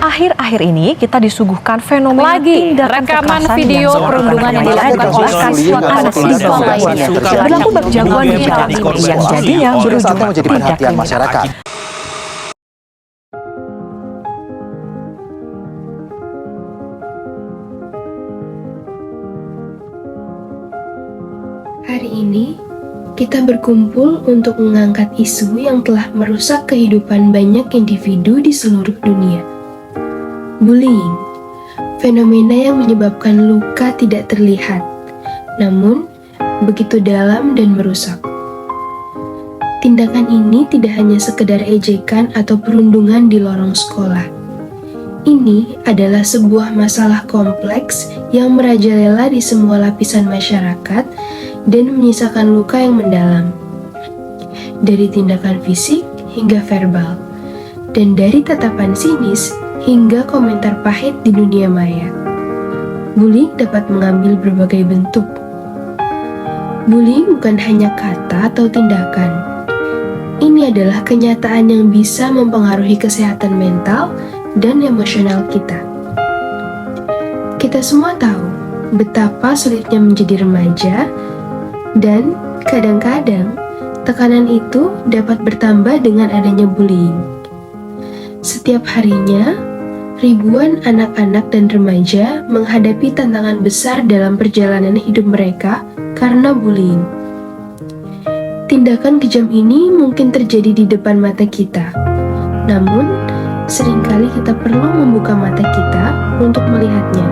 Akhir-akhir ini kita disuguhkan fenomena tindakan rekaman kekerasan video perundungan yang dilakukan oleh siswa anak siswa lainnya berlaku bagi jagoan yang jadinya berujung menjadi perhatian masyarakat. Hari ini, kita berkumpul untuk mengangkat isu yang telah merusak kehidupan banyak individu di seluruh dunia. Bullying, fenomena yang menyebabkan luka tidak terlihat, namun begitu dalam dan merusak. Tindakan ini tidak hanya sekedar ejekan atau perundungan di lorong sekolah. Ini adalah sebuah masalah kompleks yang merajalela di semua lapisan masyarakat dan menyisakan luka yang mendalam. Dari tindakan fisik hingga verbal, dan dari tatapan sinis hingga komentar pahit di dunia maya. Bullying dapat mengambil berbagai bentuk. Bullying bukan hanya kata atau tindakan. Ini adalah kenyataan yang bisa mempengaruhi kesehatan mental dan emosional kita. Kita semua tahu betapa sulitnya menjadi remaja, dan kadang-kadang tekanan itu dapat bertambah dengan adanya bullying. Setiap harinya, ribuan anak-anak dan remaja menghadapi tantangan besar dalam perjalanan hidup mereka karena bullying. Tindakan kejam ini mungkin terjadi di depan mata kita, namun seringkali kita perlu membuka mata kita untuk melihatnya.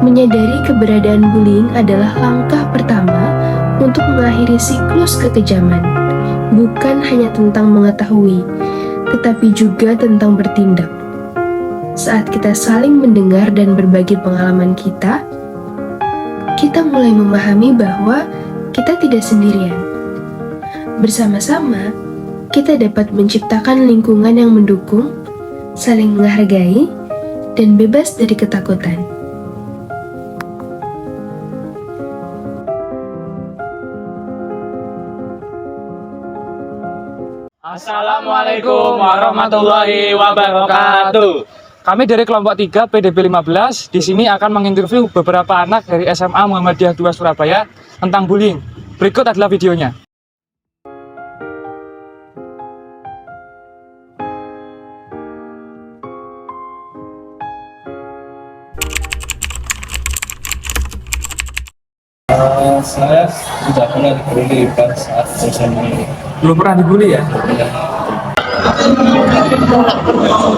Menyadari keberadaan bullying adalah langkah pertama untuk mengakhiri siklus kekejaman, bukan hanya tentang mengetahui, tetapi juga tentang bertindak. Saat kita saling mendengar dan berbagi pengalaman kita mulai memahami bahwa kita tidak sendirian. Bersama-sama, kita dapat menciptakan lingkungan yang mendukung, saling menghargai, dan bebas dari ketakutan. Assalamualaikum warahmatullahi wabarakatuh. Kami dari kelompok 3 PDB 15 di sini akan menginterview beberapa anak dari SMA Muhammadiyah 2 Surabaya tentang bullying. Berikut adalah videonya. Saya tidak pernah dibully pada saat SMA. Belum pernah dibully ya?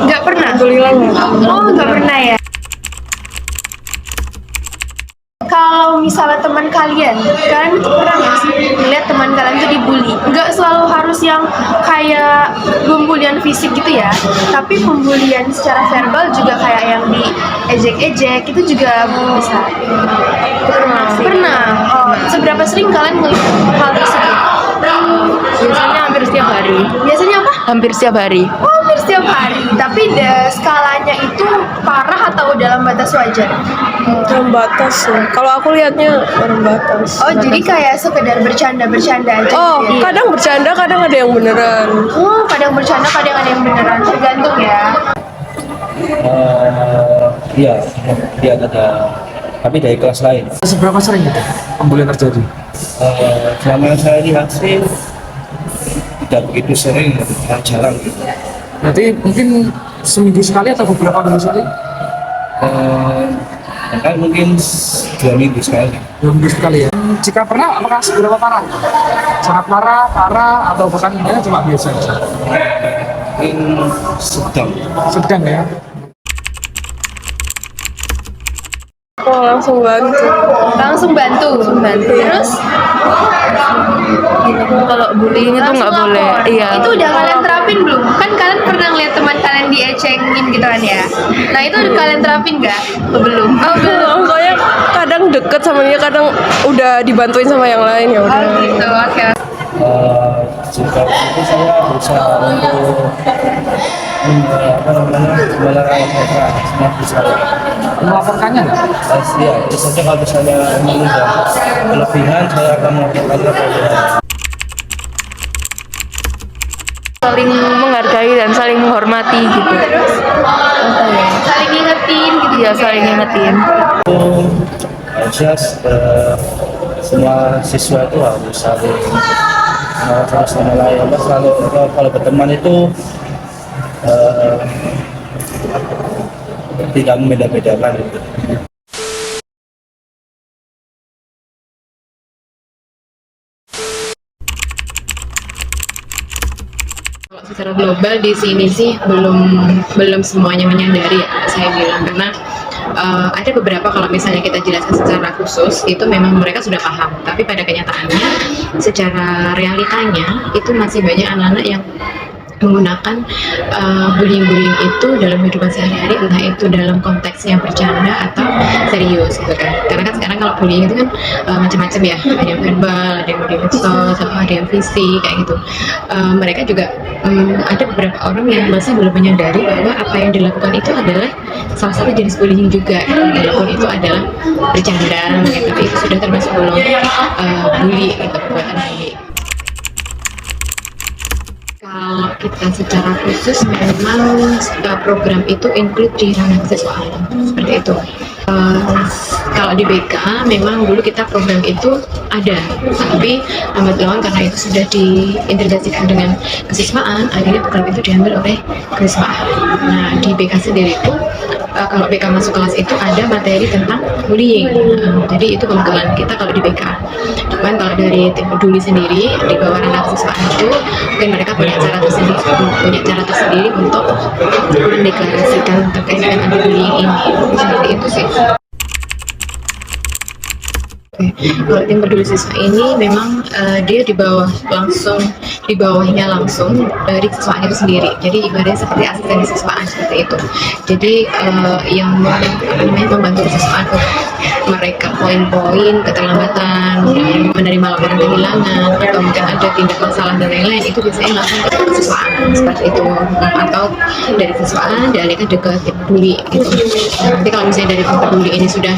Nggak pernah? Oh, nggak pernah ya? Kalau misalnya teman kalian itu pernah nggak sih lihat teman kalian tuh dibully? Nggak selalu harus yang kayak pembulian fisik gitu ya, tapi pembulian secara verbal juga kayak yang diejek-ejek itu juga bisa. Pernah. Oh, seberapa sering kalian melihat hal tersebut? Biasanya hampir setiap hari. Biasanya apa? Hampir setiap hari. Oh, hampir setiap hari. Tapi skalanya itu parah atau dalam batas wajar? Dalam batas ya. Kalau aku lihatnya dalam batas. Oh, jadi kayak sekedar bercanda-bercanda aja. Oh, gitu ya? kadang bercanda, kadang ada yang beneran. Oh, kadang bercanda, kadang ada yang beneran. Tergantung ya. Iya ada. Tapi dari kelas lain. Seberapa sering itu pembulian terjadi? Selama saya lihat sih tidak begitu sering, jarang. Berarti mungkin seminggu sekali atau beberapa minggu sekali? Kan mungkin 2 minggu sekali. 2 minggu sekali ya. Jika pernah, apakah seberapa parah? Sangat parah, atau bahkan ini cuma biasa? Mungkin Sedang ya. Oh, langsung bantu. Terus Kalau bullying itu nggak boleh. Iya. itu udah kalian terapin belum? Kan kalian pernah ngeliat teman kalian diecengin gitu kan ya? Nah, itu udah kalian terapin nggak? Belum. Oh, belum. Soalnya kadang deket sama dia, kadang udah dibantuin sama yang lain ya udah. Oh, gitu. Oke. Jika itu saya berusaha untuk melarang mereka semua bisa. Melaporkannya nggak? Ya, tentu saja kalau misalnya menunjukkan kelebihan saya akan melaporkannya pada Saling menghargai dan saling menghormati gitu. Iya, saling ngingetin. Harusnya semua siswa itu harus saling satu sama lain. Selalu kalau berteman itu tidak membeda-bedakan itu. Kalau secara global di sini sih belum semuanya menyadari ya saya bilang, karena ada beberapa kalau misalnya kita jelaskan secara khusus itu memang mereka sudah paham, tapi pada kenyataannya secara realitanya itu masih banyak anak-anak yang menggunakan bullying itu dalam kehidupan sehari-hari, entah itu dalam konteks yang bercanda atau serius gitu kan. Karena kan sekarang kalau bullying itu kan macam-macam ya, ada yang verbal, ada yang di medsos, ada yang fisik kayak gitu. Mereka juga ada beberapa orang yang masih belum menyadari bahwa apa yang dilakukan itu adalah salah satu jenis bullying juga, walaupun itu adalah bercanda gitu, tapi itu sudah termasuk golongan bully gitu, perbuatan bully. Kalau kita secara khusus memang program itu include di ranah kesiswaan seperti itu. Kalau di BK memang dulu kita program itu ada, tapi lambat laun karena itu sudah diintegrasikan dengan kesiswaan, akhirnya program itu diambil oleh kesiswaan. Nah di BK sendiri itu kalau BK masuk kelas itu ada materi tentang bullying, jadi itu pembegalan kita kalau di BK. Cuman kalau dari tim peduli sendiri di bawah ranah kesiswaan itu mungkin mereka punya cara tersendiri untuk mendeklarasikan terkait dengan anti bullying ini, seperti itu sih. Kalau tim peduli siswa ini memang dia di bawahnya langsung dari siswaan itu sendiri. Jadi ibaratnya seperti asisten siswaan seperti itu. Jadi yang membantu siswaan mereka poin-poin keterlambatan, menerima laporan kehilangan, atau mungkin ada tindak masalah dan lain-lain, itu biasanya langsung ke siswaan seperti itu, atau dari siswaan dialihkan ke tim peduli gitu. Nanti kalau misalnya dari tim peduli ini sudah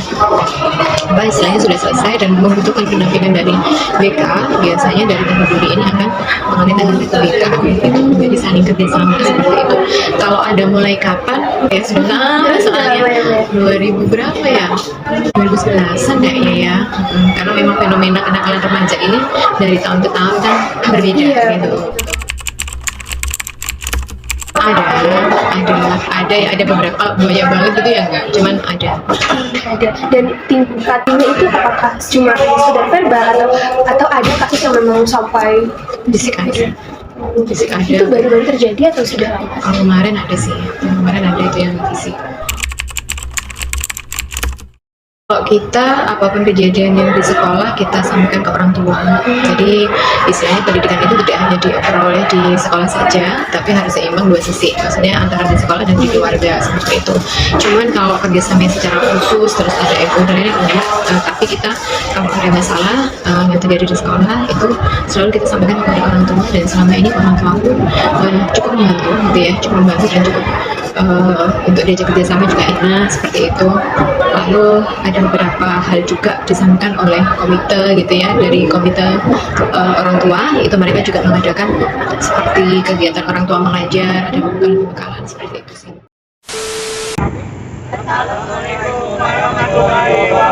istilahnya sudah selesai dan membutuhkan pendampingan dari BK, biasanya dari tim peduli ini akan mengalihkan ke BK gitu. Jadi saling kerjasama seperti itu. Kalau ada mulai kapan ya sudah lama, soalnya 2000 berapa ya, 2011an kayaknya ya, karena memang fenomena kenakalan remaja ini dari tahun ke tahun kan berbeda gitu. Ada beberapa, banyak banget gitu ya enggak, cuman ada. Dan tingkatnya itu apakah cuma sudah verbal atau ada kasus yang memang sampai Fisik ada. itu baru-baru terjadi atau sudah lama? Kemarin ada sih, kemarin ada itu yang fisik. Kalau kita apapun kejadian yang di sekolah kita sampaikan ke orang tua. Jadi istilahnya pendidikan itu tidak hanya diperoleh di sekolah saja, tapi harus seimbang dua sisi. Maksudnya antara di sekolah dan di keluarga seperti itu. Cuman kalau kerjasama secara khusus terus ada FO dan lain-lain enggak. Tapi kita kalau ada masalah yang terjadi di sekolah itu selalu kita sampaikan kepada orang tua, dan selama ini orang tua aku cukup membantu gitu ya, cukup membantu dan cukup untuk diajak kerjasama juga enak seperti itu. Lalu ada beberapa hal juga disampaikan oleh komite gitu ya, dari komite orang tua itu mereka juga mengadakan seperti kegiatan orang tua mengajar, ada pembekalan seperti itu sih. Assalamualaikum warahmatullahi wabarakatuh.